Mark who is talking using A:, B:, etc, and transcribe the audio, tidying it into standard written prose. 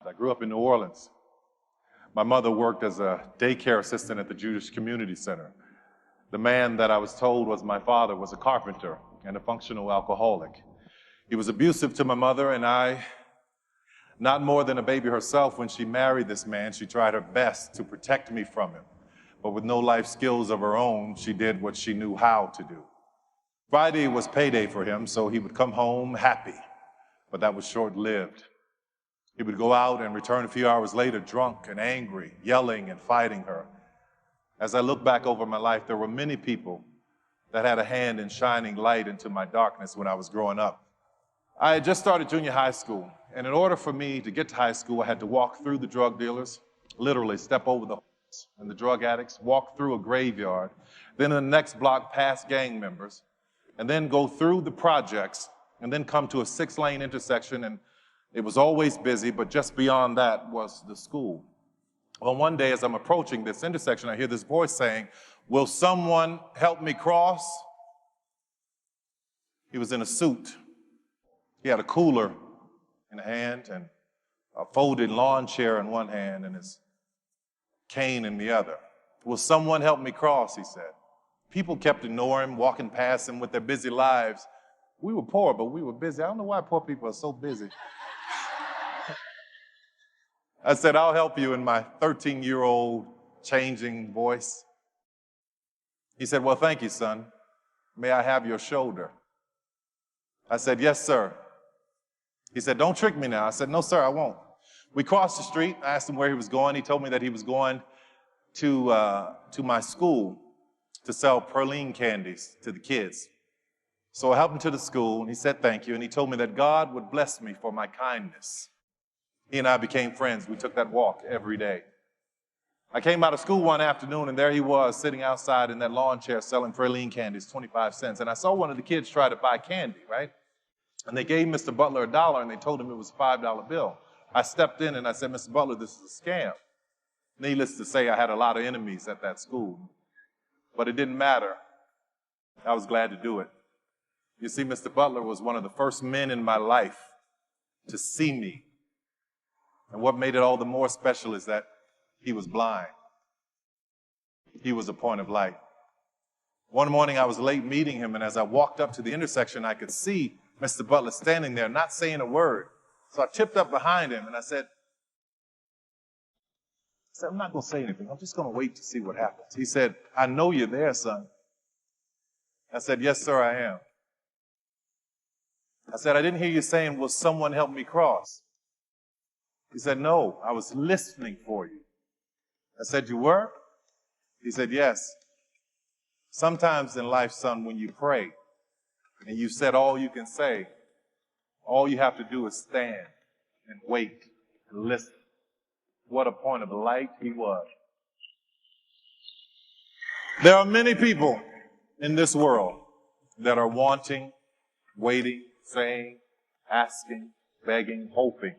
A: I grew up in New Orleans. My mother worked as a daycare assistant at the Jewish Community Center. The man that I was told was my father was a carpenter and a functional alcoholic. He was abusive to my mother, and not more than a baby herself, when she married this man, she tried her best to protect me from him. But with no life skills of her own, she did what she knew how to do. Friday was payday for him, so he would come home happy, but that was short-lived. He would go out and return a few hours later drunk and angry, yelling and fighting her. As I look back over my life, there were many people that had a hand in shining light into my darkness when I was growing up. I had just started junior high school, and in order for me to get to high school, I had to walk through the drug dealers, literally step over the homeless and the drug addicts, walk through a graveyard, then in the next block past gang members, and then go through the projects, and then come to a 6-lane intersection, and it was always busy, but just beyond that was the school. Well, one day as I'm approaching this intersection, I hear this voice saying, "Will someone help me cross?" He was in a suit. He had a cooler in a hand and a folded lawn chair in one hand and his cane in the other. "Will someone help me cross?" he said. People kept ignoring him, walking past him with their busy lives. We were poor, but we were busy. I don't know why poor people are so busy. I said, "I'll help you," in my 13-year-old changing voice. He said, "Well, thank you, son. May I have your shoulder?" I said, "Yes, sir." He said, "Don't trick me now." I said, "No, sir, I won't." We crossed the street. I asked him where he was going. He told me that he was going to my school to sell praline candies to the kids. So I helped him to the school, and he said thank you, and he told me that God would bless me for my kindness. He and I became friends. We took that walk every day. I came out of school one afternoon, and there he was sitting outside in that lawn chair selling praline candies, 25 cents. And I saw one of the kids try to buy candy, right? And they gave Mr. Butler $1, and they told him it was a $5 bill. I stepped in and I said, "Mr. Butler, this is a scam." Needless to say, I had a lot of enemies at that school. But it didn't matter. I was glad to do it. You see, Mr. Butler was one of the first men in my life to see me. And what made it all the more special is that he was blind. He was a point of light. One morning I was late meeting him, and as I walked up to the intersection, I could see Mr. Butler standing there, not saying a word. So I tipped up behind him and I said, "I'm not going to say anything. I'm just going to wait to see what happens." He said, "I know you're there, son." I said, "Yes, sir, I am." I said, "I didn't hear you saying, 'Will someone help me cross?'" He said, "No, I was listening for you." I said, "You were?" He said, "Yes. Sometimes in life, son, when you pray and you've said all you can say, all you have to do is stand and wait and listen." What a point of light he was. There are many people in this world that are wanting, waiting, saying, asking, begging, hoping